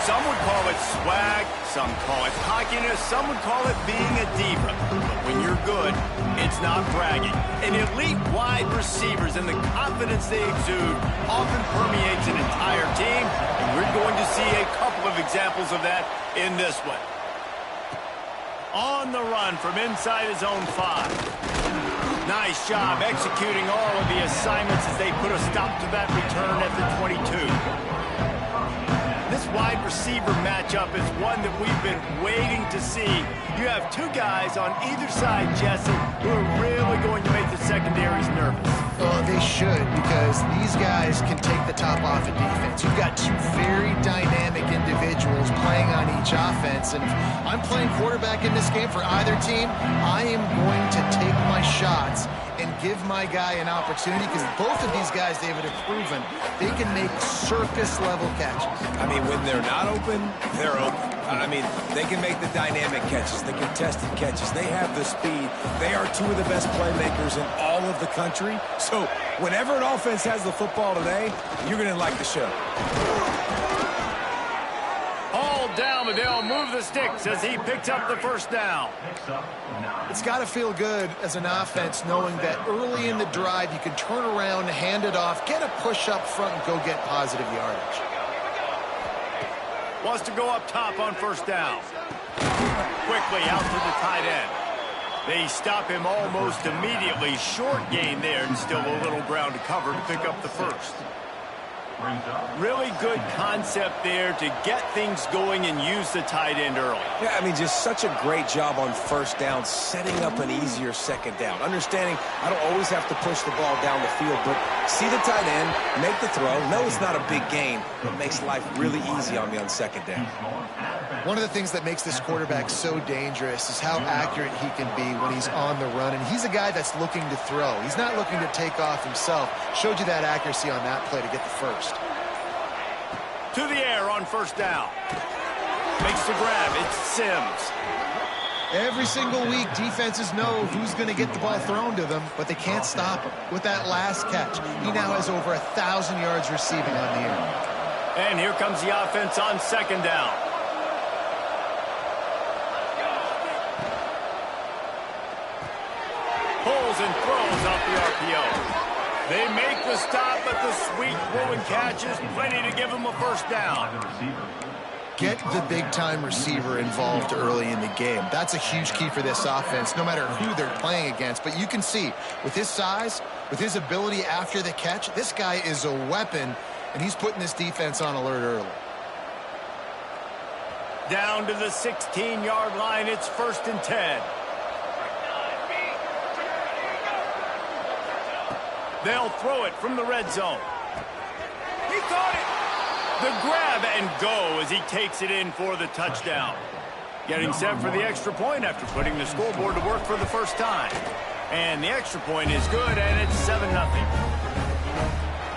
Some would call it swag, some call it cockiness, some would call it being a diva. But when you're good, it's not bragging. And elite wide receivers and the confidence they exude often permeates an entire team, and we're going to see a couple of examples of that in this one. On the run from inside his own 5. Nice job executing all of the assignments as they put a stop to that return at the 22. This wide receiver matchup is one that we've been waiting to see. You have two guys on either side, Jesse, who are really going to make the secondaries nervous. Well, they should, because these guys can take the top off of defense. You've got two very dynamic individuals playing on each offense, and if I'm playing quarterback in this game for either team, I am going to take my shots and give my guy an opportunity, because both of these guys, David, have proven they can make circus-level catches. I mean, when they're not open, they're open. I mean, they can make the dynamic catches, the contested catches. They have the speed. They are two of the best playmakers in all of the country. So whenever an offense has the football today, you're going to like the show. Down, but they'll move the sticks as he picks up the first down. It's got to feel good as an offense knowing that early in the drive you can turn around, hand it off, get a push up front, and go get positive yardage. Wants to go up top on first down. Quickly out to the tight end. They stop him almost immediately. Short gain there, and still a little ground to cover to pick up the first. Really good concept there to get things going and use the tight end early. Yeah, I mean, just such a great job on first down, setting up an easier second down. Understanding I don't always have to push the ball down the field, but see the tight end, make the throw. No, it's not a big gain, but it makes life really easy on me on second down. One of the things that makes this quarterback so dangerous is how accurate he can be when he's on the run, and he's a guy that's looking to throw. He's not looking to take off himself. Showed you that accuracy on that play to get the first. To the air on first down. Makes the grab. It's Sims. Every single week, defenses know who's going to get the ball thrown to them, but they can't stop him. With that last catch, he now has over 1,000 yards receiving on the year. And here comes the offense on second down. Pulls and throws off the RPO. They make the stop, but the sweet throwing catch is plenty to give him a first down. Get the big-time receiver involved early in the game. That's a huge key for this offense, no matter who they're playing against. But you can see, with his size, with his ability after the catch, this guy is a weapon, and he's putting this defense on alert early. Down to the 16-yard line, it's 1st and 10. They'll throw it from the red zone. He caught it. The grab and go as he takes it in for the touchdown. Getting set for the extra point after putting the scoreboard to work for the first time. And the extra point is good, and it's 7-0.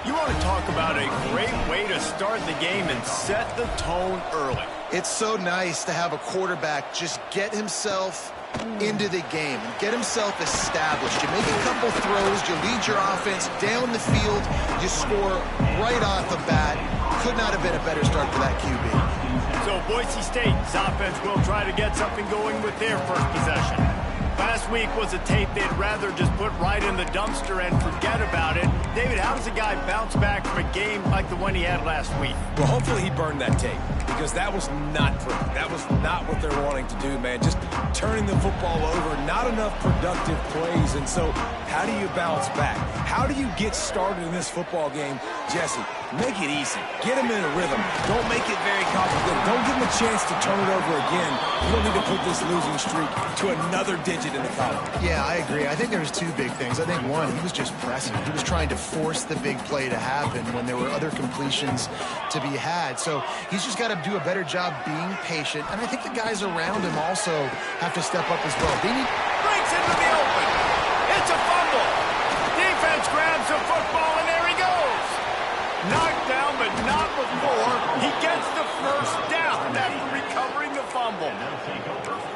You want to talk about a great way to start the game and set the tone early. It's so nice to have a quarterback just get himself into the game and get himself established. You make a couple throws, you lead your offense down the field, you score right off the bat. Could not have been a better start for that QB. So Boise State's offense will try to get something going with their first possession. Last week was a tape they'd rather just put right in the dumpster and forget about it. David, how does a guy bounce back from a game like the one he had last week? Well, hopefully he burned that tape, because that was not pretty. That was not what they're wanting to do, man. Just turning the football over, not enough productive plays. And so how do you bounce back? How do you get started in this football game? Jesse, make it easy. Get him in a rhythm. Don't make it very complicated. Don't give him a chance to turn it over again. You don't need to put this losing streak to another digit in the column. Yeah, I agree. I think there was two big things. I think one, he was just pressing. He was trying to force the big play to happen when there were other completions to be had. So he's just got to do a better job being patient. And I think the guys around him also have to step up as well. Breaks into the open. It's a fumble. Defense grabs the football, and there he goes. Knocked down, but not before he gets the first down after recovering the fumble.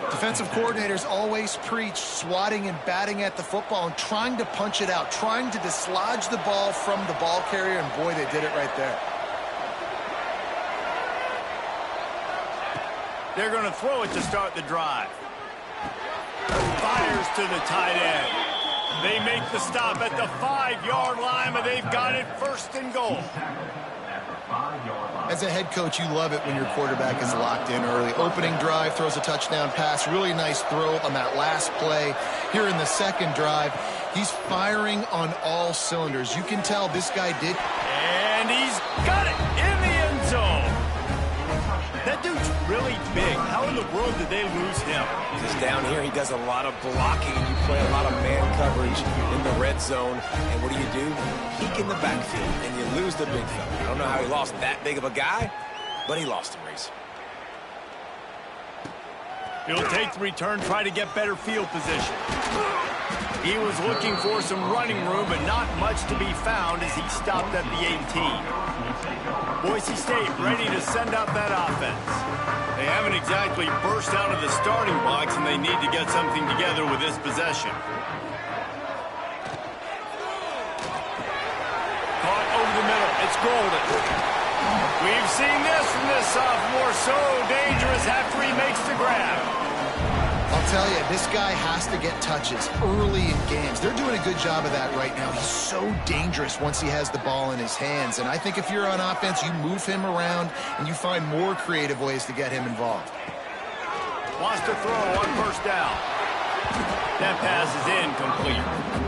Defensive coordinators always preach swatting and batting at the football and trying to punch it out, trying to dislodge the ball from the ball carrier, and boy, they did it right there. They're going to throw it to start the drive. Fires to the tight end. They make the stop at the 5-yard line, but they've got it first and goal. As a head coach, you love it when your quarterback is locked in early. Opening drive, throws a touchdown pass. Really nice throw on that last play. Here in the second drive, he's firing on all cylinders. You can tell this guy did. And he's got it in the end zone. That dude's really big. How in the world did they lose him? Because down here, he does a lot of blocking. You play a lot of man coverage in the red zone. And what do? Peek in the backfield, and you lose the big fella. I don't know how he lost that big of a guy, but he lost him, Reese. He'll take the return, try to get better field position. He was looking for some running room, but not much to be found as he stopped at the 18. Boise State ready to send out that offense. They haven't exactly burst out of the starting blocks, and they need to get something together with this possession. Caught over the middle. It's golden. We've seen this from this sophomore. So dangerous after he makes the grab. I'll tell you, this guy has to get touches early in games. They're doing a good job of that right now. He's so dangerous once he has the ball in his hands. And I think if you're on offense, you move him around and you find more creative ways to get him involved. Wants to throw on first down. That pass is incomplete.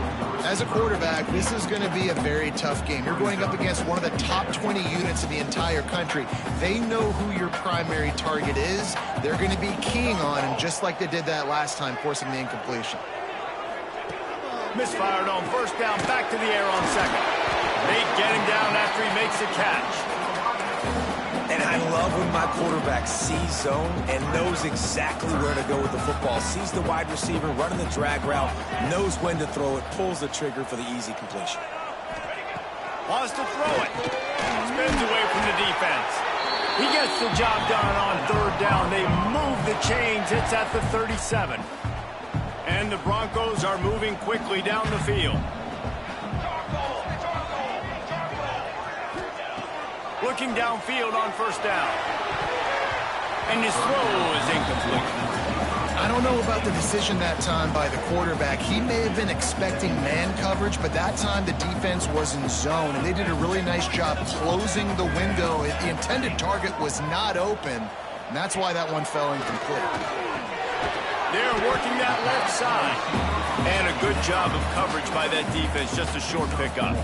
As a quarterback, this is going to be a very tough game. You're going up against one of the top 20 units in the entire country. They know who your primary target is. They're going to be keying on him, just like they did that last time, forcing the incompletion. Misfired on first down, back to the air on second. They get him down after he makes a catch. And I love when my quarterback sees zone and knows exactly where to go with the football. Sees the wide receiver running the drag route, knows when to throw it, pulls the trigger for the easy completion. Wants to throw it. Spins away from the defense. He gets the job done on third down. They move the chains. It's at the 37. And the Broncos are moving quickly down the field. Looking downfield on first down. And his throw is incomplete. I don't know about the decision that time by the quarterback. He may have been expecting man coverage, but that time the defense was in zone, and they did a really nice job closing the window. The intended target was not open, and that's why that one fell incomplete. They're working that left side. And a good job of coverage by that defense. Just a short pickup.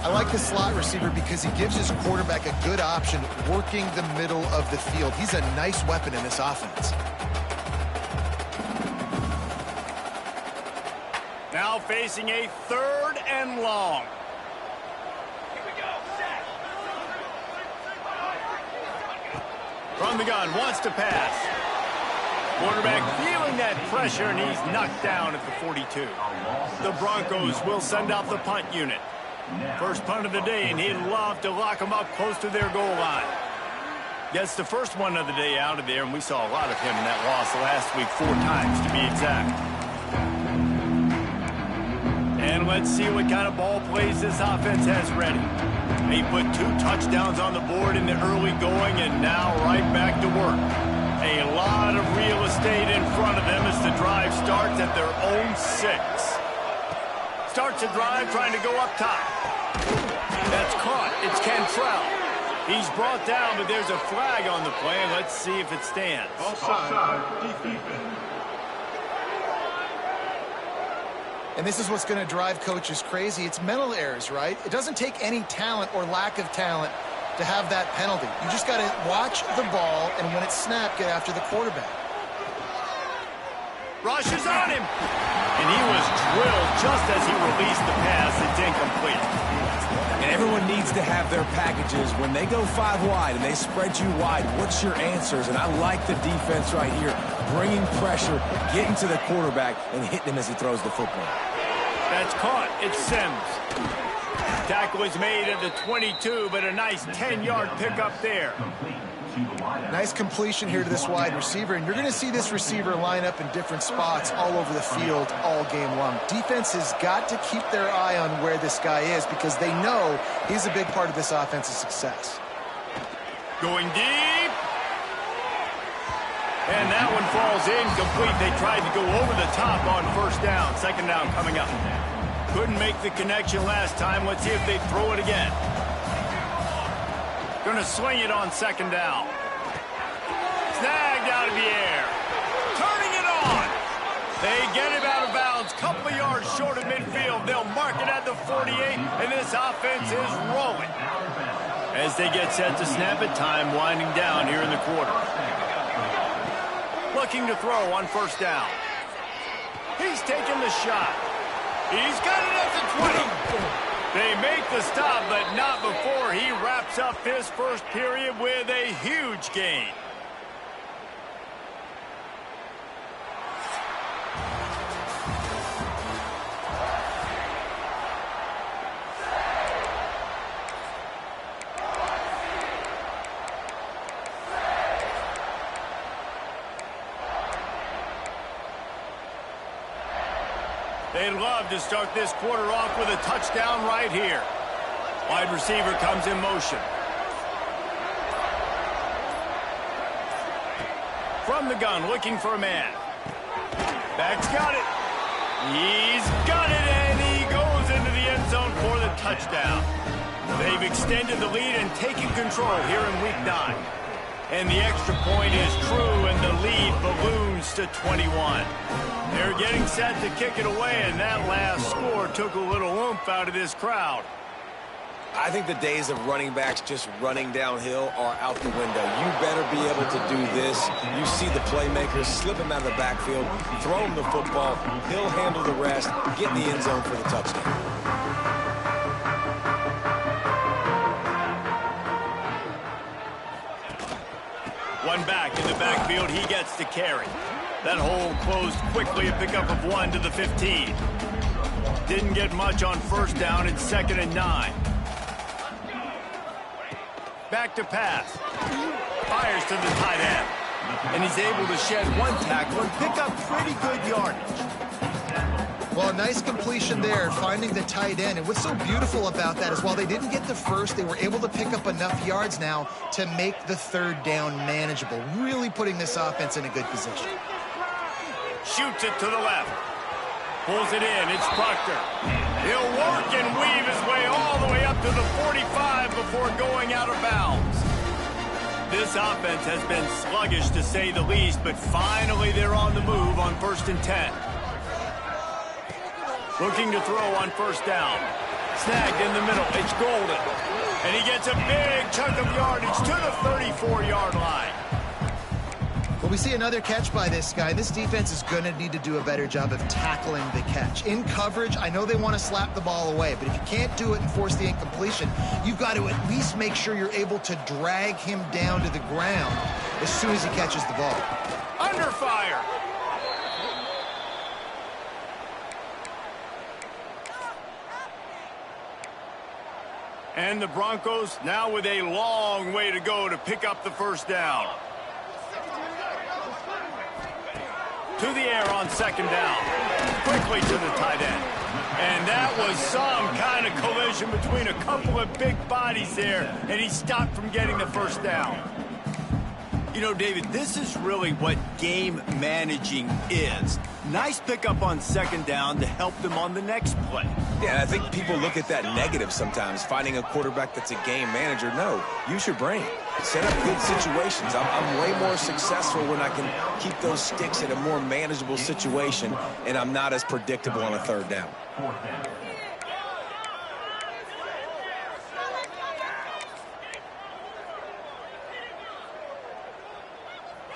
I like the slot receiver because he gives his quarterback a good option working the middle of the field. He's a nice weapon in this offense. Now facing a third and long. Here we go. Set. From the gun, wants to pass. Quarterback feeling that pressure, and he's knocked down at the 42. The Broncos will send out the punt unit. First punt of the day, and he'd love to lock them up close to their goal line. Gets the first one of the day out of there, and we saw a lot of him in that loss last week, 4 times to be exact. And let's see what kind of ball plays this offense has ready. They put 2 touchdowns on the board in the early going, and now right back to work. A lot of real estate in front of them as the drive starts at their own 6. Starts a drive trying to go up top. That's caught. It's Cantrell. He's brought down, but there's a flag on the play. Let's see if it stands. Offside. Defense. And this is what's going to drive coaches crazy. It's mental errors, right? It doesn't take any talent or lack of talent to have that penalty. You just got to watch the ball, and when it's snapped, get after the quarterback. Rushes on him. And he was drilled just as he released the pass. It's incomplete. And everyone needs to have their packages. When they go 5 wide and they spread you wide, what's your answers? And I like the defense right here, bringing pressure, getting to the quarterback, and hitting him as he throws the football. That's caught. It's Sims. Tackle is made at the 22, but a nice 10-yard pickup there. Nice completion here to this wide receiver, and you're going to see this receiver line up in different spots all over the field all game long. Defense has got to keep their eye on where this guy is because they know he's a big part of this offense's success. Going deep. And that one falls incomplete. They tried to go over the top on first down. Second down coming up. Couldn't make the connection last time. Let's see if they throw it again. Gonna swing it on second down. Snagged out of the air. Turning it on. They get him out of bounds. Couple of yards short of midfield. They'll mark it at the 48, and this offense is rolling. As they get set to snap it, time winding down here in the quarter. Looking to throw on first down. He's taking the shot. He's got it at the 20. They make the stop, but not before he wraps up this first period with a huge gain. They'd love to start this quarter off with a touchdown right here. Wide receiver comes in motion. From the gun, looking for a man. Back's got it. He's got it, and he goes into the end zone for the touchdown. They've extended the lead and taken control here in Week 9. And the extra point is true, and the lead balloons to 21. They're getting set to kick it away, and that last score took a little oomph out of this crowd. I think the days of running backs just running downhill are out the window. You better be able to do this. You see the playmakers, slip him out of the backfield, throw him the football, he'll handle the rest, get in the end zone for the touchdown. One back in the backfield, he gets to carry. That hole closed quickly, a pickup of 1 to the 15. Didn't get much on first down. It's 2nd and 9. Back to pass. Fires to the tight end. And he's able to shed one tackle and pick up pretty good yardage. Well, nice completion there, finding the tight end. And what's so beautiful about that is while they didn't get the first, they were able to pick up enough yards now to make the third down manageable, really putting this offense in a good position. Shoots it to the left. Pulls it in. It's Proctor. He'll work and weave his way all the way up to the 45 before going out of bounds. This offense has been sluggish to say the least, but finally they're on the move on 1st and 10. Looking to throw on first down. Snagged in the middle. It's Golden. And he gets a big chunk of yardage to the 34-yard line. Well, we see another catch by this guy. This defense is going to need to do a better job of tackling the catch. In coverage, I know they want to slap the ball away, but if you can't do it and force the incompletion, you've got to at least make sure you're able to drag him down to the ground as soon as he catches the ball. Under fire. And the Broncos now with a long way to go to pick up the first down. To the air on second down. Quickly to the tight end. And that was some kind of collision between a couple of big bodies there, and he stopped from getting the first down. You know, David, this is really what game managing is. Nice pickup on second down to help them on the next play. Yeah, I think people look at that negative sometimes, finding a quarterback that's a game manager. No, use your brain. Set up good situations. I'm way more successful when I can keep those sticks in a more manageable situation, and I'm not as predictable on a third down.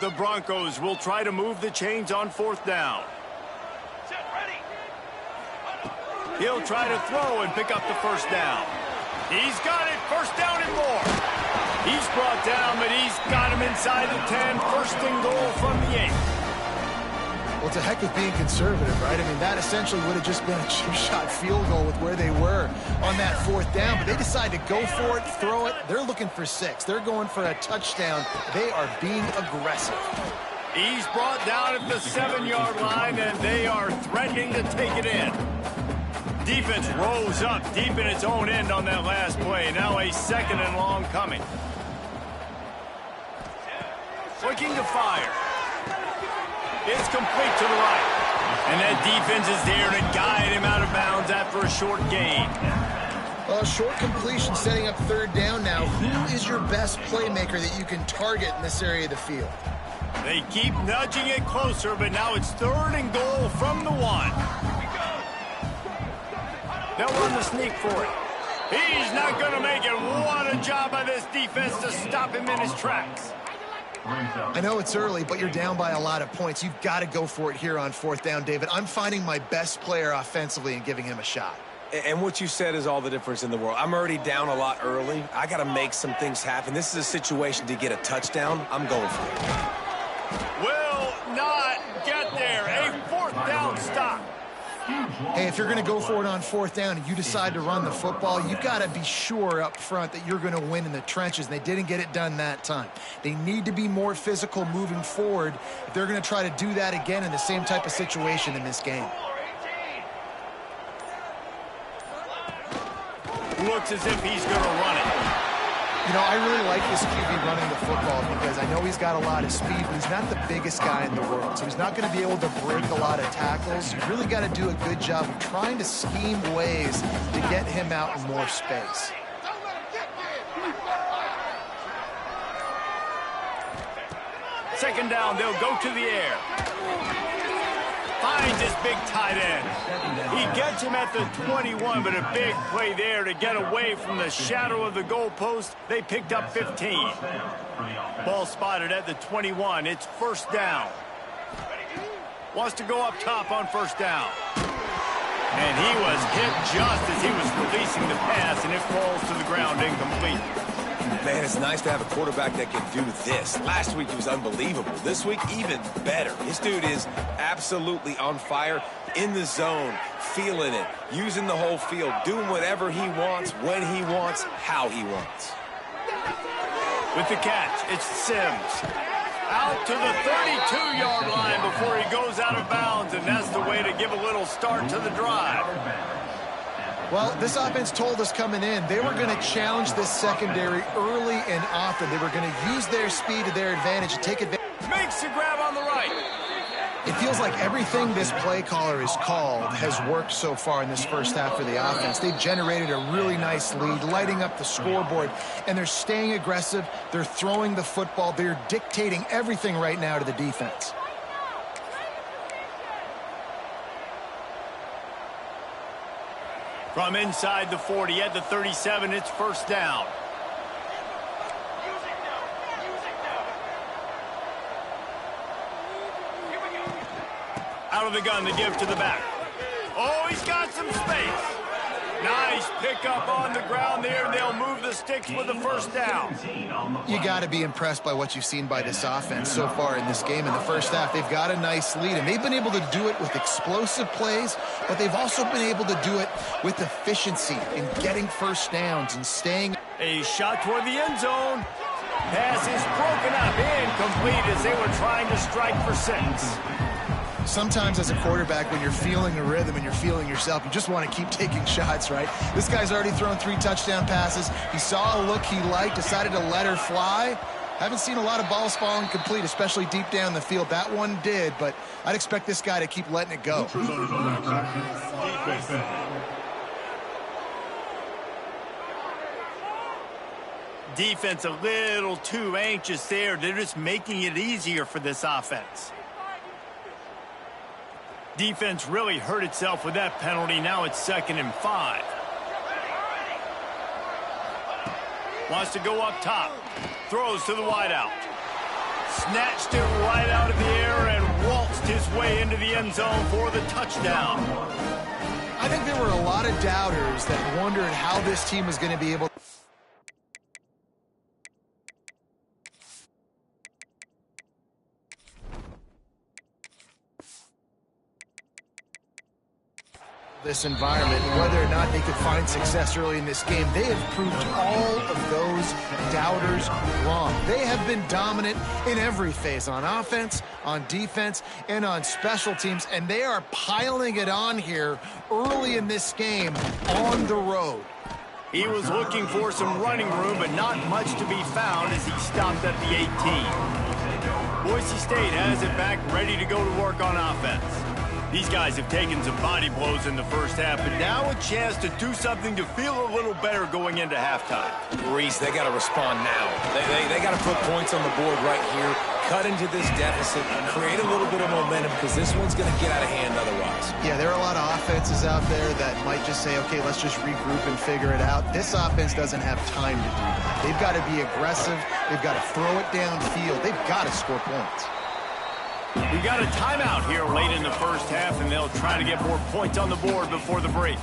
The Broncos will try to move the chains on fourth down. He'll try to throw and pick up the first down. He's got it. First down and more. He's brought down, but he's got him inside the 10. First and goal from the 8. Well, it's a heck of being conservative, right? I mean, that essentially would have just been a two-shot field goal with where they were on that fourth down, but they decide to go for it, throw it. They're looking for 6. They're going for a touchdown. They are being aggressive. He's brought down at the 7-yard line, and they are threatening to take it in. Defense rose up deep in its own end on that last play. Now a 2nd and long coming. Looking to fire. It's complete to the right. And that defense is there to guide him out of bounds after a short gain. Well, short completion setting up third down now. Who is your best playmaker that you can target in this area of the field? They keep nudging it closer, but now it's 3rd and goal from the 1. They'll run the sneak for it. He's not going to make it. What a job by this defense to stop him in his tracks. I know it's early, but you're down by a lot of points. You've got to go for it here on 4th down, David. I'm finding my best player offensively and giving him a shot. And what you said is all the difference in the world. I'm already down a lot early. I got to make some things happen. This is a situation to get a touchdown. I'm going for it. Will not get there. A 4th down stop. Hey, if you're going to go for it on 4th down and you decide to run the football, you've got to be sure up front that you're going to win in the trenches. And they didn't get it done that time. They need to be more physical moving forward if they're going to try to do that again in the same type of situation in this game. Looks as if he's going to run it. You know, I really like this QB running the football because I know he's got a lot of speed, but he's not the biggest guy in the world. So he's not going to be able to break a lot of tackles. You really got to do a good job of trying to scheme ways to get him out in more space. Second down, they'll go to the air. Finds his big tight end. He gets him at the 21, but a big play there to get away from the shadow of the goalpost. They picked up 15. Ball spotted at the 21. It's 1st down. Wants to go up top on 1st down. And he was hit just as he was releasing the pass, and it falls to the ground incomplete. Man, it's nice to have a quarterback that can do this. Last week he was unbelievable. This week, even better. This dude is absolutely on fire, in the zone, feeling it, using the whole field, doing whatever he wants, when he wants, how he wants. With the catch, it's Sims. Out to the 32-yard line before he goes out of bounds, and that's the way to give a little start to the drive. Well, this offense told us coming in they were going to challenge this secondary early and often. They were going to use their speed to their advantage and take advantage. Makes the grab on the right. It feels like everything this play caller has called has worked so far in this first half for the offense. They've generated a really nice lead, lighting up the scoreboard, and they're staying aggressive. They're throwing the football. They're dictating everything right now to the defense. From inside the 40 at the 37, it's 1st down. Out of the gun to give to the back. Oh, he's got some space. Nice pickup on the ground there. They'll move the sticks with the 1st down. You got to be impressed by what you've seen by this offense so far in this game. In the first half, they've got a nice lead, and they've been able to do it with explosive plays, but they've also been able to do it with efficiency in getting 1st downs and staying. A shot toward the end zone. Pass is broken up, incomplete as they were trying to strike for 6. Sometimes as a quarterback, when you're feeling the rhythm and you're feeling yourself, you just want to keep taking shots, right? This guy's already thrown 3 touchdown passes. He saw a look he liked, decided to let her fly. Haven't seen a lot of balls falling complete, especially deep down the field. That one did, but I'd expect this guy to keep letting it go. Defense a little too anxious there. They're just making it easier for this offense. Defense really hurt itself with that penalty. Now it's 2nd and 5. Wants to go up top. Throws to the wideout. Snatched it right out of the air and waltzed his way into the end zone for the touchdown. I think there were a lot of doubters that wondered how this team was going to be able to. This environment, whether or not they could find success early in this game. They have proved all of those doubters wrong. They have been dominant in every phase, on offense, on defense, and on special teams, and they are piling it on here early in this game on the road. He was looking for some running room, but not much to be found as he stopped at the 18. Boise State has it back, ready to go to work on offense. These guys have taken some body blows in the first half, but now a chance to do something to feel a little better going into halftime. Reese, they got to respond now. They got to put points on the board right here, cut into this deficit, create a little bit of momentum, because this one's going to get out of hand otherwise. Yeah, there are a lot of offenses out there that might just say, okay, let's just regroup and figure it out. This offense doesn't have time to do that. They've got to be aggressive. They've got to throw it downfield. They've got to score points. We got a timeout here late in the first half, and they'll try to get more points on the board before the break.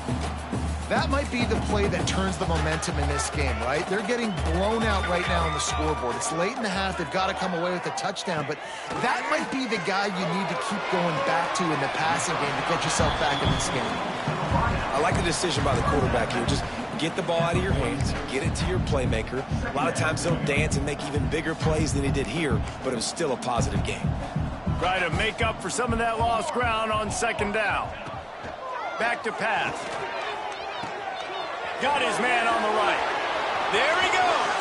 That might be the play that turns the momentum in this game, right? They're getting blown out right now on the scoreboard. It's late in the half. They've got to come away with a touchdown, but that might be the guy you need to keep going back to in the passing game to get yourself back in this game. I like the decision by the quarterback here. Just get the ball out of your hands, get it to your playmaker. A lot of times he'll dance and make even bigger plays than he did here, but it was still a positive game. Try to make up for some of that lost ground on second down. Back to pass. Got his man on the right. There he goes.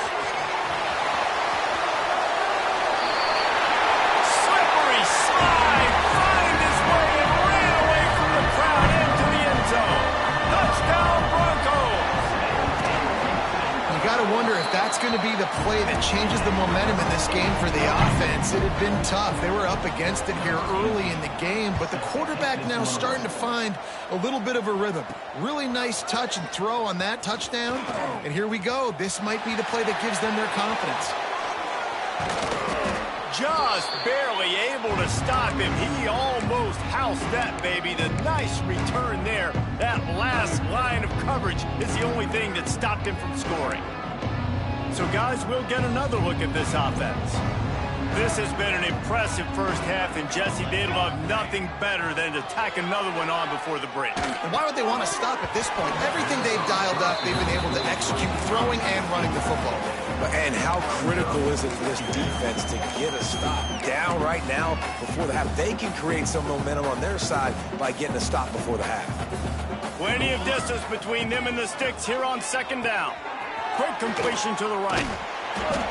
Slippery slide. Find his way and ran away from the crowd into the end zone. Touchdown Broncos. You got to wonder if that's going to be the play that changes the momentum in this game for the offense. It had been tough. They were up against it here early in the game, but the quarterback now starting to find a little bit of a rhythm. Really nice touch and throw on that touchdown. And here we go. This might be the play that gives them their confidence. Just barely able to stop him. He almost housed that baby. The nice return there. That last line of coverage is the only thing that stopped him from scoring. So, guys, we'll get another look at this offense. This has been an impressive first half, and Jesse, they'd love nothing better than to tack another one on before the break. And why would they want to stop at this point? Everything they've dialed up, they've been able to execute throwing and running the football. And how critical is it for this defense to get a stop down right now before the half? They can create some momentum on their side by getting a stop before the half. Plenty of distance between them and the sticks here on second down. Quick completion to the right.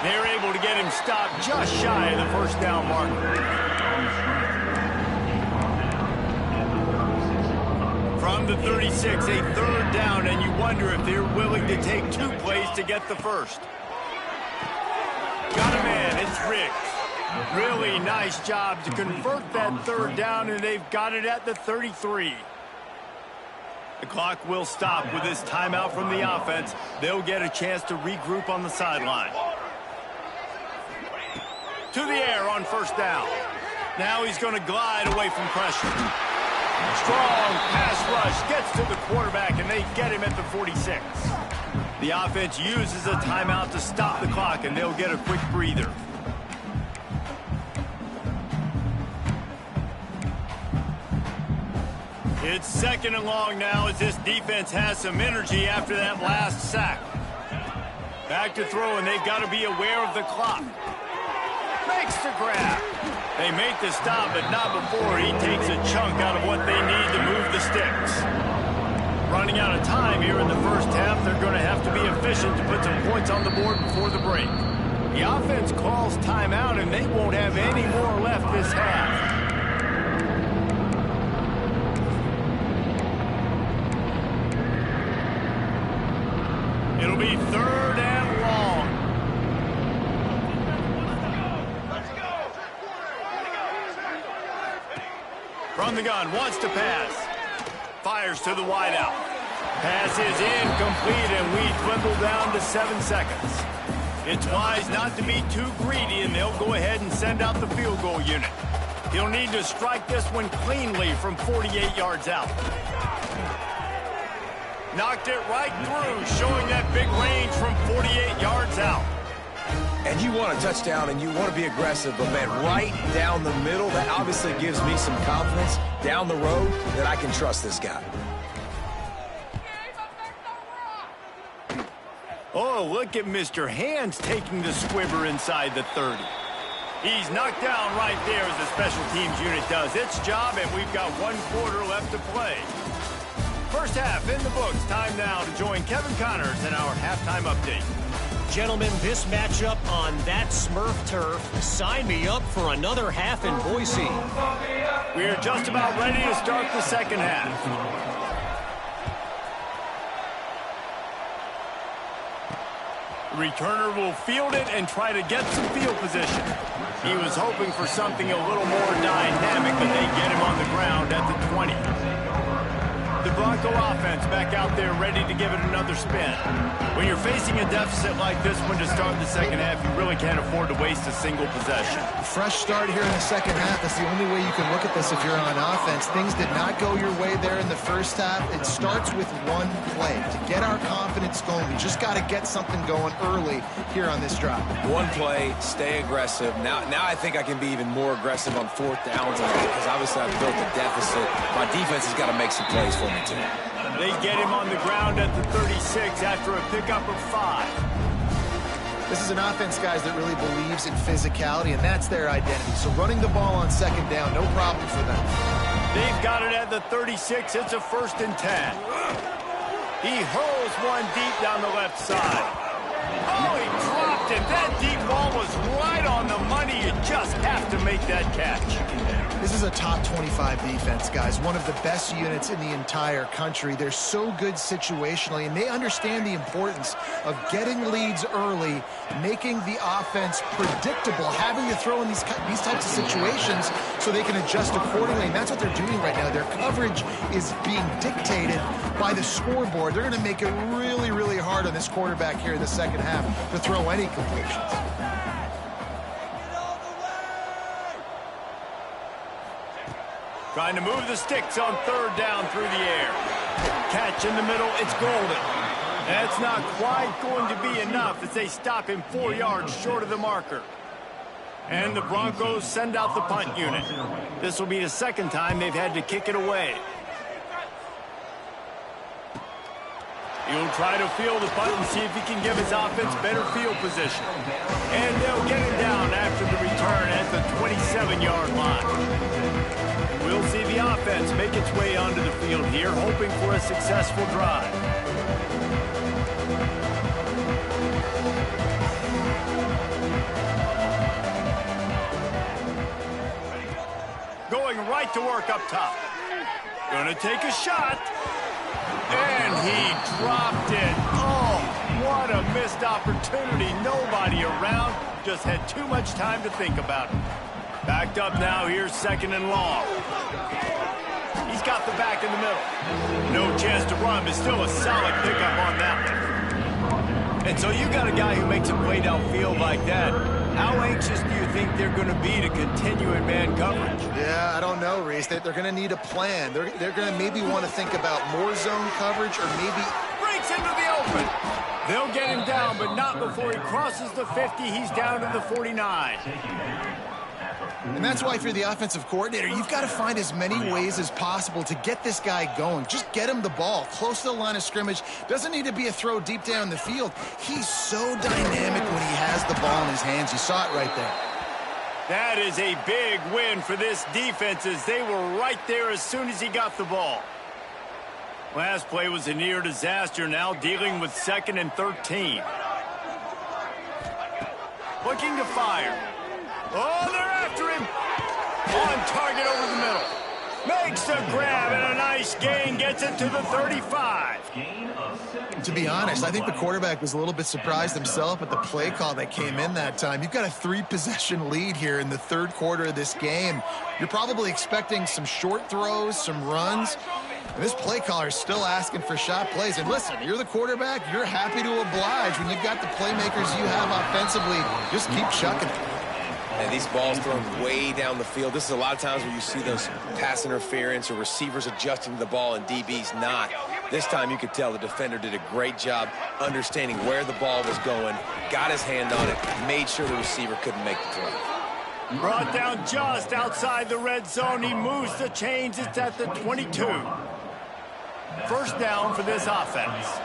They're able to get him stopped just shy of the first down marker. From the 36, a third down, and you wonder if they're willing to take 2 plays to get the first. Got a man, it's Riggs. Really nice job to convert that third down, and they've got it at the 33. The clock will stop with this timeout from the offense. They'll get a chance to regroup on the sideline. To the air on first down. Now he's going to glide away from pressure. Strong pass rush gets to the quarterback, and they get him at the 46. The offense uses a timeout to stop the clock, and they'll get a quick breather. It's second and long now as this defense has some energy after that last sack. Back to throw, and they've got to be aware of the clock. Makes the grab. They make the stop, but not before he takes a chunk out of what they need to move the sticks. Running out of time here in the first half, they're going to have to be efficient to put some points on the board before the break. The offense calls timeout, and they won't have any more left this half. It'll be third and long. From the gun, wants to pass. Fires to the wideout. Pass is incomplete, and we dwindle down to 7 seconds. It's wise not to be too greedy, and they'll go ahead and send out the field goal unit. He'll need to strike this one cleanly from 48 yards out. Knocked it right through, showing that big range from 48 yards out. And you want a touchdown, and you want to be aggressive, but, man, right down the middle, that obviously gives me some confidence down the road that I can trust this guy. Oh, look at Mr. Hands taking the squibber inside the 30. He's knocked down right there as the special teams unit does its job, and we've got 1 quarter left to play. First half in the books. Time now to join Kevin Connors in our halftime update. Gentlemen, this matchup on that Smurf turf, sign me up for another half in Boise. We're just about ready to start the second half. The returner will field it and try to get some field position. He was hoping for something a little more dynamic, but they get him on the ground at the 20. The Bronco offense back out there ready to give it another spin. When you're facing a deficit like this one to start the second half, you really can't afford to waste a single possession. Fresh start here in the second half. That's the only way you can look at this if you're on offense. Things did not go your way there in the first half. It starts with one play. To get our confidence going, we just got to get something going early here on this drive. One play, stay aggressive. Now I think I can be even more aggressive on fourth downs because obviously I've built a deficit. My defense has got to make some plays for me too. They get him on the ground at the 36 after a pickup of 5. This is an offense, guys, that really believes in physicality, and that's their identity. So running the ball on second down, no problem for them. They've got it at the 36. It's a 1st and 10. He hurls one deep down the left side. Oh, he dropped it. That deep ball was right on the money. You just have to make that catch. This is a top 25 defense, guys. One of the best units in the entire country. They're so good situationally, and they understand the importance of getting leads early, making the offense predictable, having to throw in these types of situations so they can adjust accordingly. And that's what they're doing right now. Their coverage is being dictated by the scoreboard. They're going to make it really, really hard on this quarterback here in the second half to throw any completions. Trying to move the sticks on 3rd down through the air. Catch in the middle, it's golden. That's not quite going to be enough as they stop him 4 yards short of the marker. And the Broncos send out the punt unit. This will be the second time they've had to kick it away. He'll try to field the punt and see if he can give his offense better field position. And they'll get him down after the return at the 27-yard line. We'll see the offense make its way onto the field here, hoping for a successful drive. Going right to work up top. Gonna take a shot. And he dropped it. Oh, what a missed opportunity. Nobody around. Just had too much time to think about it. Backed up now, here's 2nd and long. He's got the back in the middle. No chance to run, but still a solid pickup on that one. And so you got a guy who makes a play downfield like that. How anxious do you think they're going to be to continue in man coverage? Yeah, I don't know, Reese. They're going to need a plan. They're going to maybe want to think about more zone coverage or maybe... Breaks into the open. They'll get him down, but not before he crosses the 50. He's down to the 49. And that's why if you're the offensive coordinator, you've got to find as many ways as possible to get this guy going. Just get him the ball close to the line of scrimmage. Doesn't need to be a throw deep down the field. He's so dynamic when he has the ball in his hands. You saw it right there. That is a big win for this defense as they were right there as soon as he got the ball. Last play was a near disaster, now dealing with 2nd and 13. Looking to fire. Oh, they're after him. On target over the middle. Makes the grab and a nice gain. Gets it to the 35. To be honest, I think the quarterback was a little bit surprised himself at the play call that came in that time. You've got a 3-possession lead here in the 3rd quarter of this game. You're probably expecting some short throws, some runs. And this play caller is still asking for shot plays. And listen, you're the quarterback. You're happy to oblige. When you've got the playmakers you have offensively, just keep chucking it. And these balls thrown way down the field. This is a lot of times where you see those pass interference or receivers adjusting to the ball and DBs not. This time you could tell the defender did a great job understanding where the ball was going, got his hand on it, made sure the receiver couldn't make the throw. Brought down just outside the red zone. He moves the chains. It's at the 22. 1st down for this offense.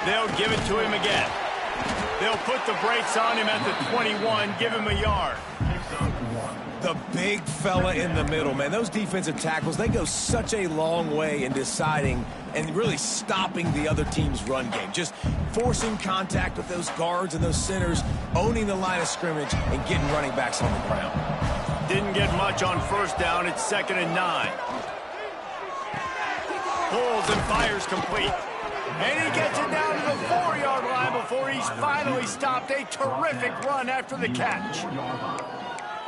They'll give it to him again. They'll put the brakes on him at the 21, give him a yard. The big fella in the middle, man. Those defensive tackles, they go such a long way in deciding and really stopping the other team's run game. Just forcing contact with those guards and those centers, owning the line of scrimmage, and getting running backs on the ground. Didn't get much on first down. It's 2nd and 9. Pulls and fires complete. And he gets it down to the 4-yard line before he's finally stopped. A terrific run after the catch.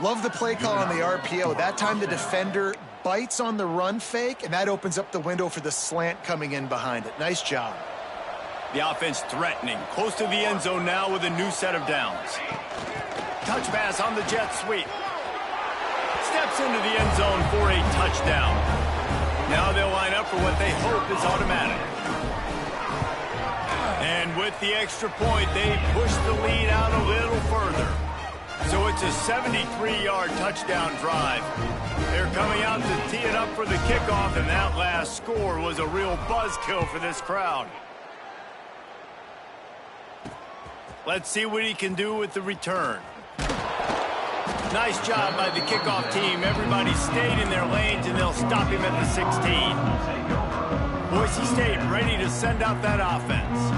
Love the play call on the RPO. That time the defender bites on the run fake, and that opens up the window for the slant coming in behind it. Nice job. The offense threatening. Close to the end zone now with a new set of downs. Touch pass on the jet sweep. Steps into the end zone for a touchdown. Now they'll line up for what they hope is automatic. And with the extra point, they push the lead out a little further. So it's a 73-yard touchdown drive. They're coming out to tee it up for the kickoff, and that last score was a real buzzkill for this crowd. Let's see what he can do with the return. Nice job by the kickoff team. Everybody stayed in their lanes, and they'll stop him at the 16. Boise State ready to send out that offense.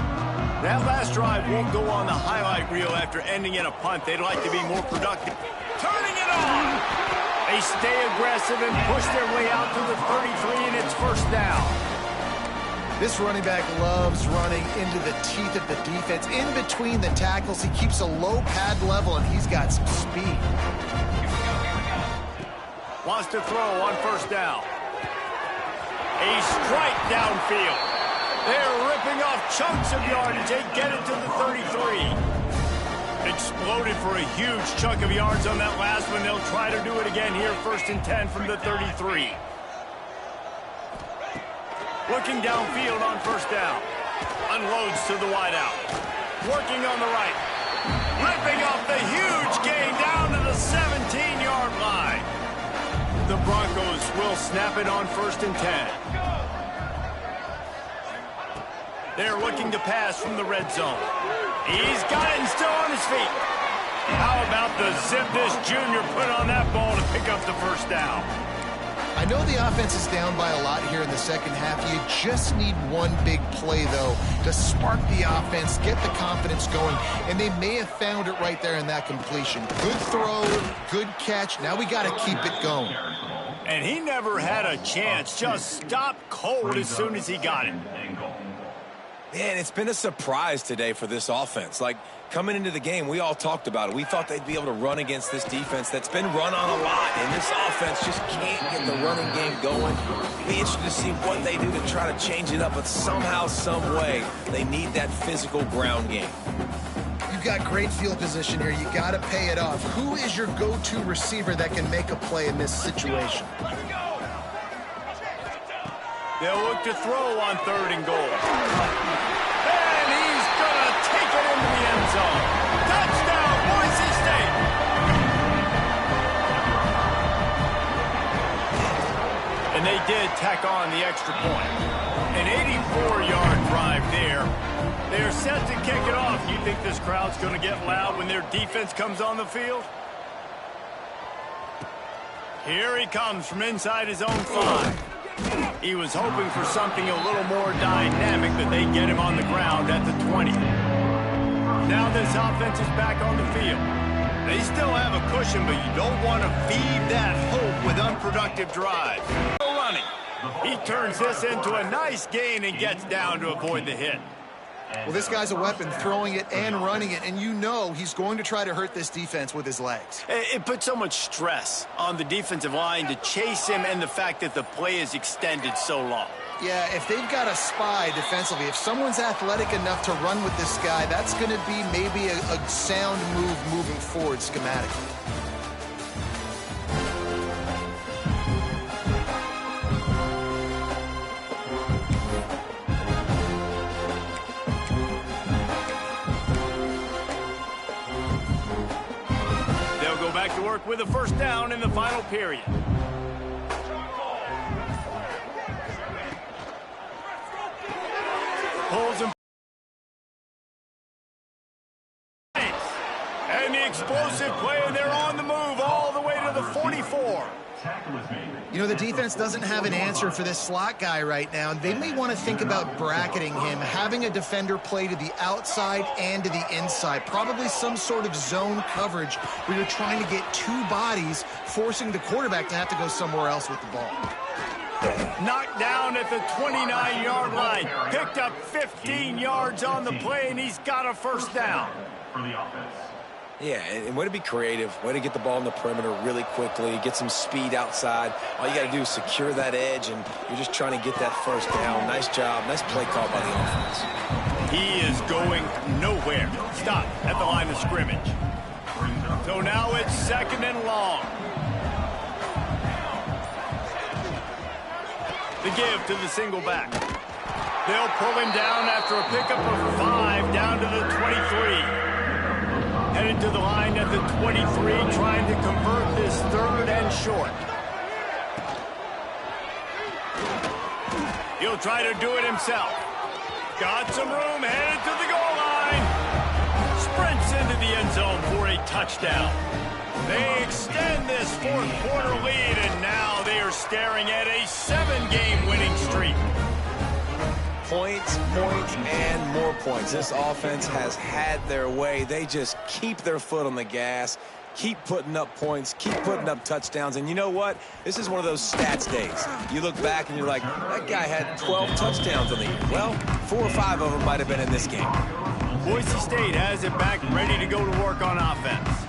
That last drive won't go on the highlight reel after ending in a punt. They'd like to be more productive. Turning it on! They stay aggressive and push their way out to the 33, and it's first down. This running back loves running into the teeth of the defense. In between the tackles, he keeps a low pad level, and he's got some speed. Wants to throw on first down. A strike downfield. They're ripping off chunks of yardage. They get it to the 33. Exploded for a huge chunk of yards on that last one. They'll try to do it again here, 1st and 10 from the 33. Looking downfield on first down. Unloads to the wideout. Working on the right. Ripping off the huge gain down to the 17-yard line. The Broncos will snap it on 1st and 10. They're looking to pass from the red zone. He's got it and still on his feet. How about the zip this junior put on that ball to pick up the first down? I know the offense is down by a lot here in the second half. You just need one big play, though, to spark the offense, get the confidence going, and they may have found it right there in that completion. Good throw, good catch. Now we got to keep it going. And he never had a chance. Just stopped cold as soon as he got it. Man, it's been a surprise today for this offense. Like, coming into the game, we all talked about it. We thought they'd be able to run against this defense that's been run on a lot, and this offense just can't get the running game going. Be interested to see what they do to try to change it up, but somehow, some way, they need that physical ground game. You've got great field position here. You got to pay it off. Who is your go-to receiver that can make a play in this situation? They'll look to throw on 3rd and goal. And he's going to take it into the end zone. Touchdown, Boise State. And they did tack on the extra point. An 84-yard drive there. They're set to kick it off. You think this crowd's going to get loud when their defense comes on the field? Here he comes from inside his own 5. He was hoping for something a little more dynamic, that they get him on the ground at the 20. Now this offense is back on the field. They still have a cushion, but you don't want to feed that hope with unproductive drives. Running. He turns this into a nice gain and gets down to avoid the hit. Well, this guy's a weapon, throwing it and running it, and you know he's going to try to hurt this defense with his legs. It puts so much stress on the defensive line to chase him, and the fact that the play is extended so long. Yeah, if they've got a spy defensively, if someone's athletic enough to run with this guy, that's going to be maybe a sound move moving forward schematically. To work with a first down in the final period. Pulls him. And the explosive play, and they're on the move all the way to the 40. 34. You know, the defense doesn't have an answer for this slot guy right now. They may want to think about bracketing him, having a defender play to the outside and to the inside. Probably some sort of zone coverage where you're trying to get two bodies, forcing the quarterback to have to go somewhere else with the ball. Knocked down at the 29-yard line. Picked up 15 yards on the play, and he's got a first down. For the offense. Yeah, and way to be creative, way to get the ball in the perimeter really quickly, get some speed outside. All you got to do is secure that edge, and you're just trying to get that first down. Nice job. Nice play call by the offense. He is going nowhere. Stop at the line of scrimmage. So now it's 2nd and long. The give to the single back. They'll pull him down after a pickup of 5 down to the 23. Headed to the line at the 23, trying to convert this 3rd and short. He'll try to do it himself. Got some room, headed to the goal line. Sprints into the end zone for a touchdown. They extend this 4th quarter lead, and now they are staring at a 7-game winning streak. Points, and more points. This offense has had their way. They just keep their foot on the gas, keep putting up points, keep putting up touchdowns. And you know what? This is one of those stats days. You look back and you're like, that guy had 12 touchdowns on the year. Well, 4 or 5 of them might have been in this game. Boise State has it back, ready to go to work on offense.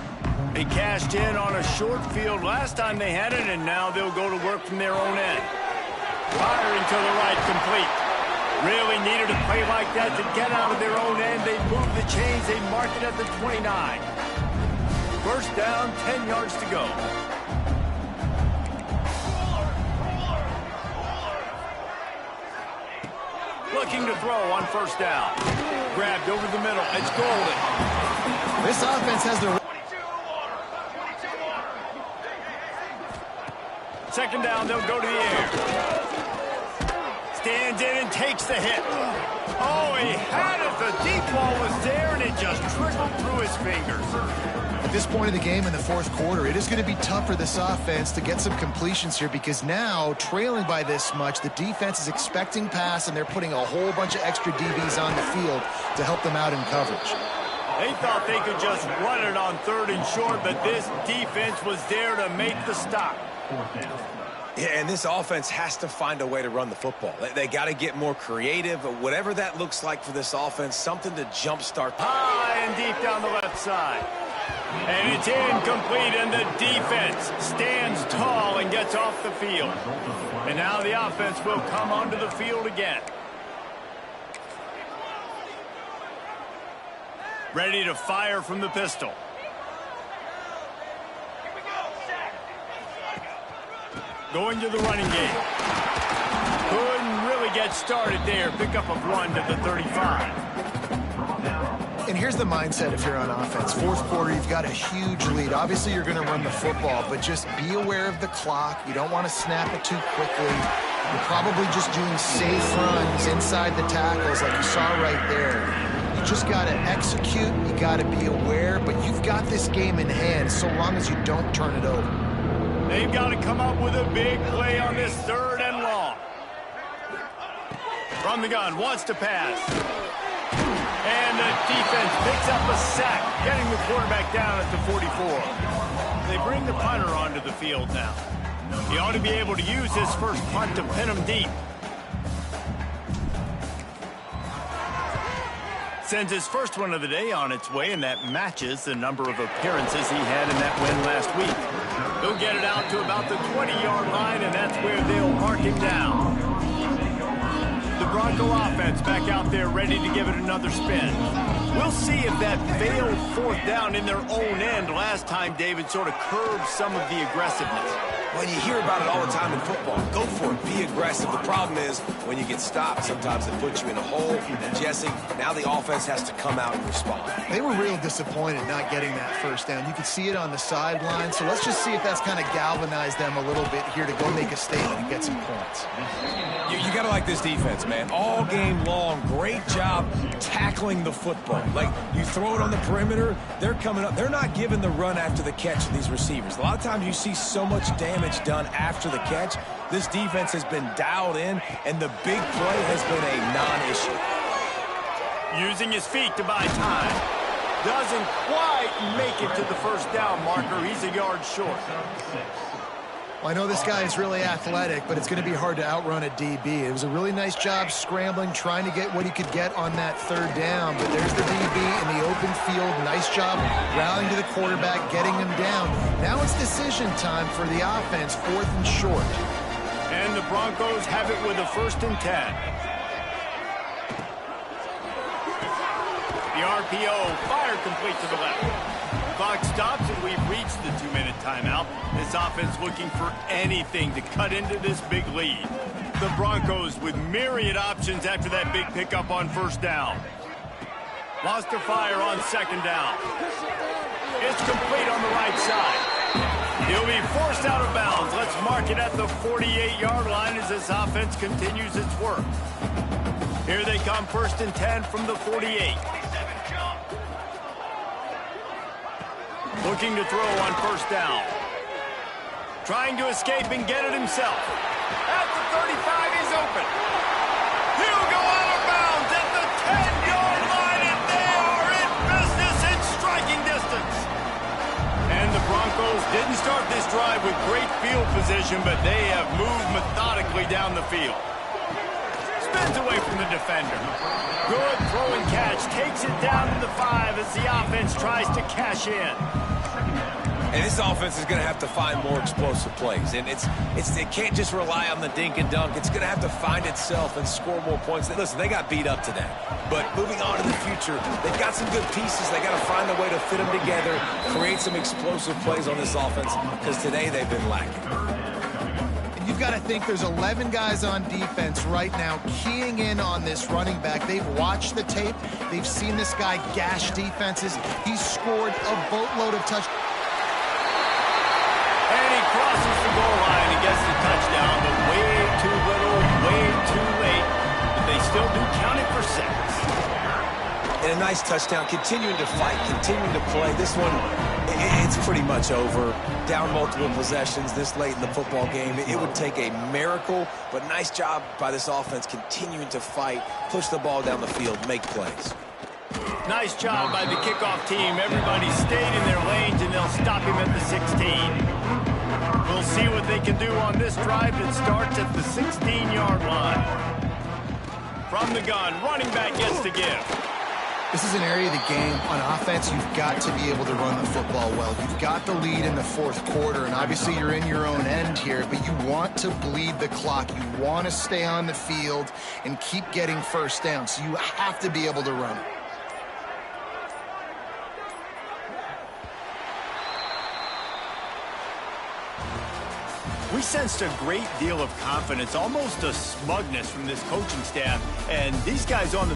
They cashed in on a short field last time they had it, and now they'll go to work from their own end. Firing to the right, complete. Really needed a play like that to get out of their own end. They move the chains. They mark it at the 29. First down, 10 yards to go. Looking to throw on first down. Grabbed over the middle. It's Golden. This offense has their... 2nd down, they'll go to the air. Stands in and takes the hit. Oh, he had it. The deep ball was there, and it just trickled through his fingers. At this point of the game in the 4th quarter, it is going to be tough for this offense to get some completions here because now, trailing by this much, the defense is expecting pass, and they're putting a whole bunch of extra DBs on the field to help them out in coverage. They thought they could just run it on 3rd and short, but this defense was there to make the stop. 4th down. Yeah, and this offense has to find a way to run the football. They got to get more creative, whatever that looks like for this offense, something to jumpstart. High and deep down the left side. And it's incomplete, and the defense stands tall and gets off the field. And now the offense will come onto the field again. Ready to fire from the pistol. Going to the running game. Couldn't really get started there. Pickup of 1 to the 35. And here's the mindset if you're on offense. 4th quarter, you've got a huge lead. Obviously, you're going to run the football, but just be aware of the clock. You don't want to snap it too quickly. You're probably just doing safe runs inside the tackles like you saw right there. You just got to execute. You got to be aware, but you've got this game in hand so long as you don't turn it over. They've got to come up with a big play on this 3rd and long. From the gun, wants to pass. And the defense picks up a sack, getting the quarterback down at the 44. They bring the punter onto the field now. He ought to be able to use his first punt to pin him deep. Sends his first one of the day on its way, and that matches the number of appearances he had in that win last week. He'll get it out to about the 20-yard line, and that's where they'll mark him down. The Bronco offense back out there ready to give it another spin. We'll see if that failed 4th down in their own end last time, David, sort of curbed some of the aggressiveness. Well, you hear about it all the time in football. Go for it. Be aggressive. The problem is when you get stopped, sometimes it puts you in a hole. And, Jesse, now the offense has to come out and respond. They were real disappointed not getting that first down. You could see it on the sideline. So let's just see if that's kind of galvanized them a little bit here to go make a statement and get some points. You got to like this defense, man. All game long, great job tackling the football. Like, you throw it on the perimeter, they're coming up. They're not giving the run after the catch to these receivers. A lot of times you see so much damage done after the catch. This defense has been dialed in, and the big play has been a non-issue. Using his feet to buy time. Doesn't quite make it to the first down marker. He's a yard short. Well, I know this guy is really athletic, but it's going to be hard to outrun a DB. It was a really nice job scrambling, trying to get what he could get on that third down. But there's the DB in the open field. Nice job rallying to the quarterback, getting him down. Now it's decision time for the offense, 4th and short. And the Broncos have it with a 1st and 10. The RPO, fire complete to the left. Clock stops and we've reached the 2-minute timeout. This offense looking for anything to cut into this big lead. The Broncos with myriad options after that big pickup on 1st down. Lost their fire on 2nd down. It's complete on the right side. He'll be forced out of bounds. Let's mark it at the 48-yard line as this offense continues its work. Here they come, 1st and 10 from the 48. Looking to throw on 1st down. Trying to escape and get it himself. At the 35, he's open. He'll go out of bounds at the 10-yard line, and they are in business in striking distance. And the Broncos didn't start this drive with great field position, but they have moved methodically down the field. Spins away from the defender. Good throw and catch. Takes it down to the 5 as the offense tries to cash in. And this offense is going to have to find more explosive plays. And it can't just rely on the dink and dunk. It's going to have to find itself and score more points. Listen, they got beat up today. But moving on to the future, they've got some good pieces. They got to find a way to fit them together, create some explosive plays on this offense, because today they've been lacking. You've got to think there's 11 guys on defense right now keying in on this running back. They've watched the tape. They've seen this guy gash defenses. He's scored a boatload of touchdowns. And he crosses the goal line and gets the touchdown, but way too little, way too late. But they still do count it for 6. And a nice touchdown, continuing to fight, continuing to play. This one, it's pretty much over. Down multiple possessions this late in the football game. It would take a miracle, but nice job by this offense continuing to fight, push the ball down the field, make plays. Nice job by the kickoff team. Everybody stayed in their lanes, and they'll stop him at the 16. We'll see what they can do on this drive that starts at the 16-yard line. From the gun, running back gets to give. This is an area of the game on offense you've got to be able to run the football well. You've got the lead in the 4th quarter, and obviously you're in your own end here, but you want to bleed the clock. You want to stay on the field and keep getting 1st down, so you have to be able to run it. We sensed a great deal of confidence, almost a smugness from this coaching staff, and these guys on the